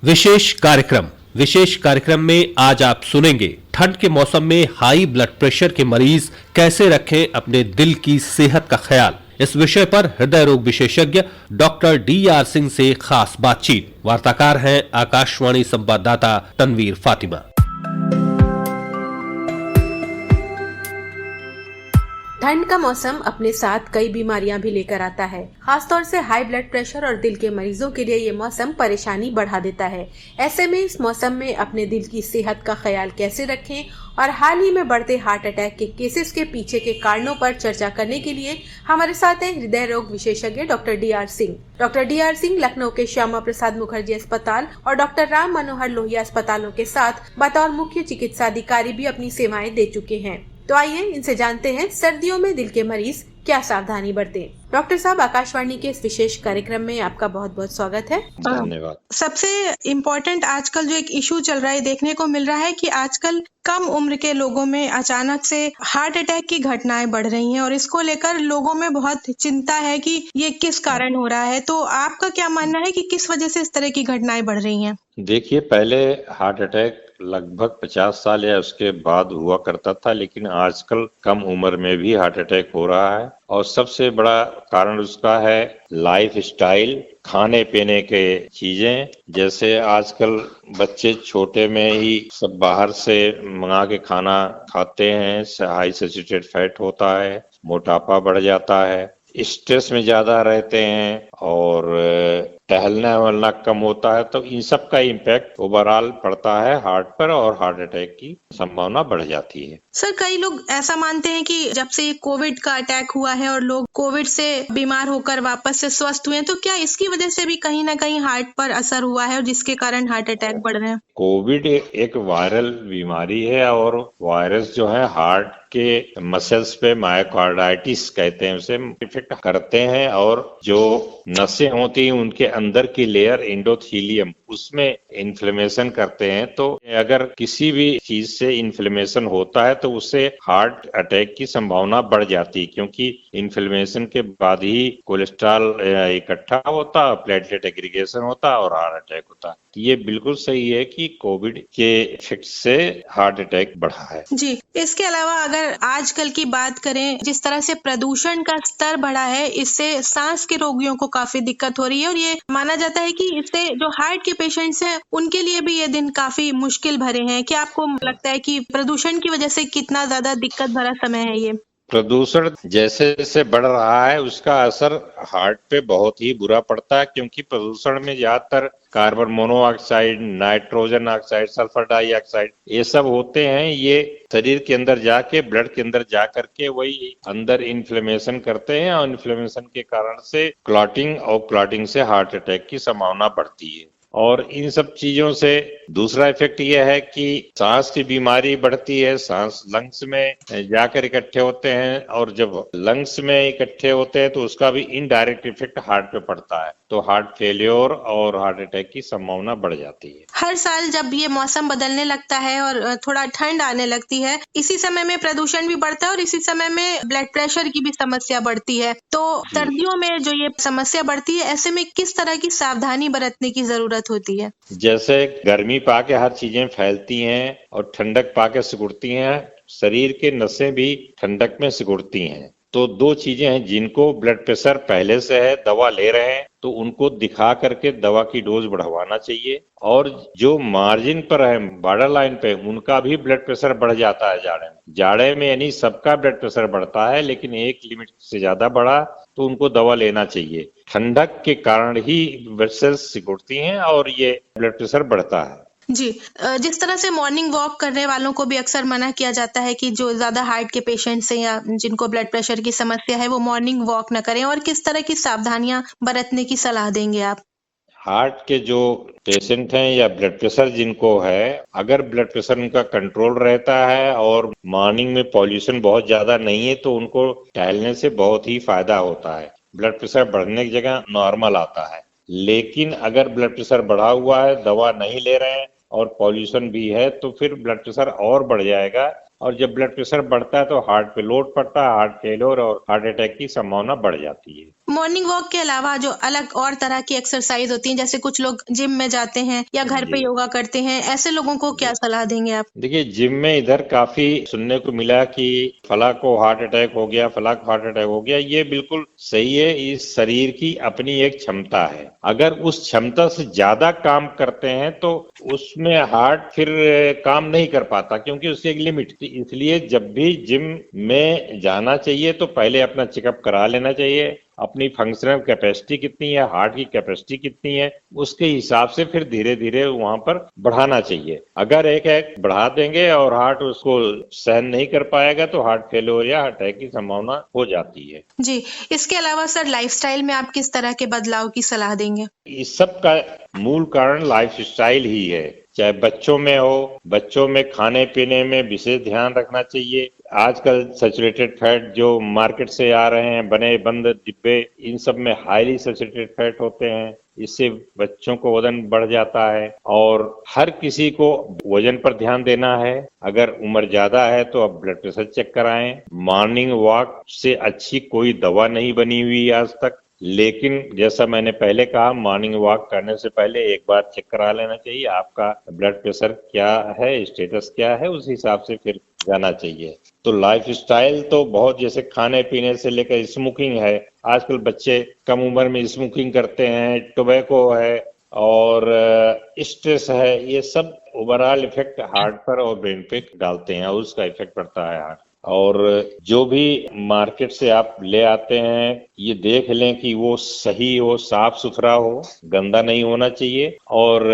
विशेष कार्यक्रम में आज आप सुनेंगे ठंड के मौसम में हाई ब्लड प्रेशर के मरीज कैसे रखें अपने दिल की सेहत का ख्याल। इस विषय पर हृदय रोग विशेषज्ञ डॉक्टर DR सिंह से खास बातचीत। वार्ताकार हैं आकाशवाणी संवाददाता तनवीर फातिमा। ठंड का मौसम अपने साथ कई बीमारियां भी लेकर आता है। खासतौर से हाई ब्लड प्रेशर और दिल के मरीजों के लिए ये मौसम परेशानी बढ़ा देता है। ऐसे में इस मौसम में अपने दिल की सेहत का ख्याल कैसे रखें और हाल ही में बढ़ते हार्ट अटैक के केसेस के पीछे के कारणों पर चर्चा करने के लिए हमारे साथ हैं हृदय रोग विशेषज्ञ doctor DR Singh. Doctor DR Singh Lucknow के श्यामा प्रसाद मुखर्जी अस्पताल और डॉक्टर राम मनोहर लोहिया अस्पतालों के साथ बतौर मुख्य चिकित्सा अधिकारी भी अपनी सेवाएं दे चुके हैं। तो आइए इनसे जानते हैं सर्दियों में दिल के मरीज क्या सावधानी बरतें। डॉक्टर साहब, आकाशवाणी के इस विशेष कार्यक्रम में आपका बहुत बहुत स्वागत है। धन्यवाद। सबसे इम्पोर्टेंट आजकल जो एक इशू चल रहा है, देखने को मिल रहा है कि आजकल कम उम्र के लोगों में अचानक से हार्ट अटैक की घटनाएं बढ़ रही हैं और इसको लेकर लोगों में बहुत चिंता है कि ये किस कारण हो रहा है। तो आपका क्या मानना है कि किस वजह से इस तरह की घटनाएं बढ़ रही हैं? देखिए, पहले हार्ट अटैक लगभग 50 साल या उसके बाद हुआ करता था, लेकिन आजकल कम उम्र में भी हार्ट अटैक हो रहा है और सबसे बड़ा कारण उसका है लाइफ स्टाइल, खाने पीने के चीजें। जैसे आजकल बच्चे छोटे में ही सब बाहर से मंगा के खाना खाते हैं, हाई सैचुरेटेड फैट होता है, मोटापा बढ़ जाता है, स्ट्रेस में ज्यादा रहते हैं और टहलना वलना कम होता है। तो इन सब का इम्पैक्ट ओवरऑल पड़ता है हार्ट पर और हार्ट अटैक की संभावना बढ़ जाती है। सर, कई लोग ऐसा मानते हैं कि जब से कोविड का अटैक हुआ है और लोग कोविड से बीमार होकर वापस से स्वस्थ हुए हैं, तो क्या इसकी वजह से भी कहीं ना कहीं हार्ट पर असर हुआ है और जिसके कारण हार्ट अटैक बढ़ रहे हैं? कोविड एक वायरल बीमारी है और वायरस जो है हार्ट के मसल्स पे, मायोकार्डाइटिस कहते हैं उसे, इफेक्ट करते हैं और जो नसें होती हैं उनके अंदर की लेयर एंडोथेलियम, उसमें इन्फ्लेमेशन करते हैं। तो अगर किसी भी चीज से इन्फ्लेमेशन होता है तो उससे हार्ट अटैक की संभावना बढ़ जाती है, क्योंकि इन्फ्लेमेशन के बाद ही कोलेस्ट्रॉल इकट्ठा होता, प्लेटलेट एग्रीगेशन होता और हार्ट अटैक होता। ये बिल्कुल सही है कि कोविड के इफेक्ट से हार्ट अटैक बढ़ा है। जी, इसके अलावा अगर आजकल की बात करें, जिस तरह से प्रदूषण का स्तर बढ़ा है, इससे सांस के रोगियों को काफी दिक्कत हो रही है और ये माना जाता है कि इससे जो हार्ट के पेशेंट्स हैं उनके लिए भी ये दिन काफी मुश्किल भरे हैं। क्या आपको लगता है कि प्रदूषण की वजह से कितना ज्यादा दिक्कत भरा समय है ये? प्रदूषण जैसे जैसे बढ़ रहा है उसका असर हार्ट पे बहुत ही बुरा पड़ता है, क्योंकि प्रदूषण में ज्यादातर carbon monoxide, nitrogen oxide, sulphur dioxide ये सब होते हैं। ये शरीर के अंदर जाके, ब्लड के अंदर जा करके वही अंदर इन्फ्लेमेशन करते हैं और इन्फ्लेमेशन के कारण से क्लॉटिंग और क्लॉटिंग से हार्ट अटैक की संभावना बढ़ती है। और इन सब चीजों से दूसरा इफेक्ट यह है कि सांस की बीमारी बढ़ती है, सांस लंग्स में जाकर इकट्ठे होते हैं और जब लंग्स में इकट्ठे होते हैं तो उसका भी इनडायरेक्ट इफेक्ट हार्ट पे पड़ता है, तो हार्ट फेलियर और हार्ट अटैक की संभावना बढ़ जाती है। हर साल जब ये मौसम बदलने लगता है और थोड़ा ठंड आने लगती है, इसी समय में प्रदूषण भी बढ़ता है और इसी समय में ब्लड प्रेशर की भी समस्या बढ़ती है। तो सर्दियों में जो ये समस्या बढ़ती है, ऐसे में किस तरह की सावधानी बरतने की जरूरत होती है? जैसे गर्मी पाके हर चीजें फैलती हैं और ठंडक पाके सिकुड़ती हैं, शरीर के नसें भी ठंडक में सिकुड़ती हैं। तो दो चीजें हैं, जिनको ब्लड प्रेशर पहले से है, दवा ले रहे हैं, तो उनको दिखा करके दवा की डोज बढ़वाना चाहिए। और जो मार्जिन पर है, बॉर्डर लाइन पे, उनका भी ब्लड प्रेशर बढ़ जाता है जाड़े में यानी सबका ब्लड प्रेशर बढ़ता है, लेकिन एक लिमिट से ज्यादा बढ़ा तो उनको दवा लेना चाहिए। ठंडक के कारण ही वेसल्स सिकुड़ती हैं और ये ब्लड प्रेशर बढ़ता है। जी, जिस तरह से मॉर्निंग वॉक करने वालों को भी अक्सर मना किया जाता है कि जो ज्यादा हार्ट के पेशेंट्स हैं या जिनको ब्लड प्रेशर की समस्या है वो मॉर्निंग वॉक न करें, और किस तरह की सावधानियां बरतने की सलाह देंगे आप? हार्ट के जो पेशेंट हैं या ब्लड प्रेशर जिनको है, अगर ब्लड प्रेशर उनका कंट्रोल रहता है और मॉर्निंग में पॉल्यूशन बहुत ज्यादा नहीं है तो उनको टहलने से बहुत ही फायदा होता है। ब्लड प्रेशर बढ़ने की जगह नॉर्मल आता है। लेकिन अगर ब्लड प्रेशर बढ़ा हुआ है, दवा नहीं ले रहे हैं और पॉल्यूशन भी है, तो फिर ब्लड प्रेशर और बढ़ जाएगा और जब ब्लड प्रेशर बढ़ता है तो हार्ट पे लोड पड़ता है, हार्ट फेलियर और हार्ट अटैक की संभावना बढ़ जाती है। मॉर्निंग वॉक के अलावा जो अलग और तरह की एक्सरसाइज होती है, जैसे कुछ लोग जिम में जाते हैं या घर पे जी। योगा करते हैं, ऐसे लोगों को क्या सलाह देंगे आप? देखिए, जिम में इधर काफी सुनने को मिला कि फला को हार्ट अटैक हो गया, फला को हार्ट अटैक हो गया। ये बिल्कुल सही है। इस शरीर की अपनी एक क्षमता है। अगर उस क्षमता से ज्यादा काम करते हैं तो उसमें हार्ट फिर काम नहीं कर पाता, क्योंकि उसकी एक लिमिट थी। इसलिए जब भी जिम में जाना चाहिए तो पहले अपना चेकअप करा लेना चाहिए। अपनी फंक्शनल कैपेसिटी कितनी है, हार्ट की कैपेसिटी कितनी है, उसके हिसाब से फिर धीरे धीरे वहां पर बढ़ाना चाहिए। अगर एक बढ़ा देंगे और हार्ट उसको सहन नहीं कर पाएगा तो हार्ट फेलियर या अटैक की संभावना हो जाती है। जी, इसके अलावा सर लाइफस्टाइल में आप किस तरह के बदलाव की सलाह देंगे? इस सब का मूल कारण लाइफस्टाइल ही है। चाहे बच्चों में हो, बच्चों में खाने पीने में विशेष ध्यान रखना चाहिए। आजकल सैचुरेटेड फैट जो मार्केट से आ रहे हैं, बने बंद डिब्बे, इन सब में हाईली सैचुरेटेड फैट होते हैं। इससे बच्चों को वजन बढ़ जाता है और हर किसी को वजन पर ध्यान देना है। अगर उम्र ज्यादा है तो आप ब्लड प्रेशर चेक कराएं। मॉर्निंग वॉक से अच्छी कोई दवा नहीं बनी हुई आज तक, लेकिन जैसा मैंने पहले कहा, मॉर्निंग वॉक करने से पहले एक बार चेक करा लेना चाहिए आपका ब्लड प्रेशर क्या है, स्टेटस क्या है, उस हिसाब से फिर जाना चाहिए। तो लाइफस्टाइल तो बहुत, जैसे खाने पीने से लेकर स्मोकिंग है। आजकल बच्चे कम उम्र में स्मोकिंग करते हैं, टोबैको है और स्ट्रेस है। ये सब ओवरऑल इफेक्ट हार्ट पर और ब्रेन पे डालते हैं और उसका इफेक्ट पड़ता है हार्ट। और जो भी मार्केट से आप ले आते हैं, ये देख लें कि वो सही हो, साफ सुथरा हो, गंदा नहीं होना चाहिए और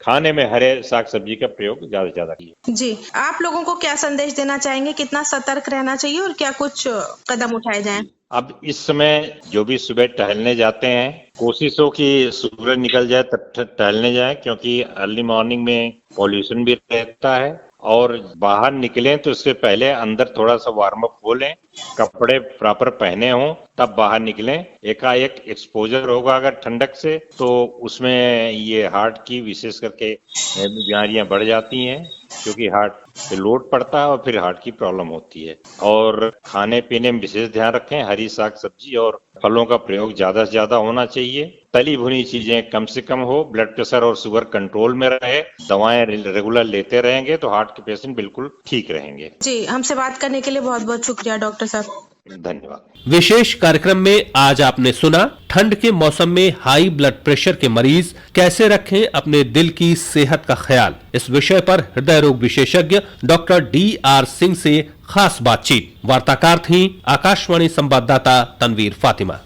खाने में हरे साग सब्जी का प्रयोग ज्यादा से ज्यादा कीजिए। जी, आप लोगों को क्या संदेश देना चाहेंगे? कितना सतर्क रहना चाहिए और क्या कुछ कदम उठाए जाएं? अब इस समय जो भी सुबह टहलने जाते हैं, कोशिश हो कि सूरज निकल जाए तब टहलने जाएं, क्योंकि अर्ली मॉर्निंग में पॉल्यूशन भी रहता है। और बाहर निकलें तो इससे पहले अंदर थोड़ा सा वार्म अप हो लें, कपड़े प्रॉपर पहने हों तब बाहर निकलें। एकाएक एक्सपोजर होगा अगर ठंडक से तो उसमें ये हार्ट की विशेष करके बीमारियां बढ़ जाती हैं, क्योंकि हार्ट पे लोड पड़ता है और फिर हार्ट की प्रॉब्लम होती है। और खाने पीने में विशेष ध्यान रखें, हरी साग सब्जी और फलों का प्रयोग ज्यादा से ज्यादा होना चाहिए। तली भुनी चीजें कम से कम हो, ब्लड प्रेशर और शुगर कंट्रोल में रहे, दवाएं रेगुलर लेते रहेंगे तो हार्ट के पेशेंट बिल्कुल ठीक रहेंगे। जी, हमसे बात करने के लिए बहुत बहुत शुक्रिया डॉक्टर साहब। धन्यवाद। विशेष कार्यक्रम में आज आपने सुना, ठंड के मौसम में हाई ब्लड प्रेशर के मरीज कैसे रखें अपने दिल की सेहत का ख्याल। इस विषय पर हृदय रोग विशेषज्ञ डॉक्टर DR सिंह से खास बातचीत। वार्ताकार थीं आकाशवाणी संवाददाता तनवीर फातिमा।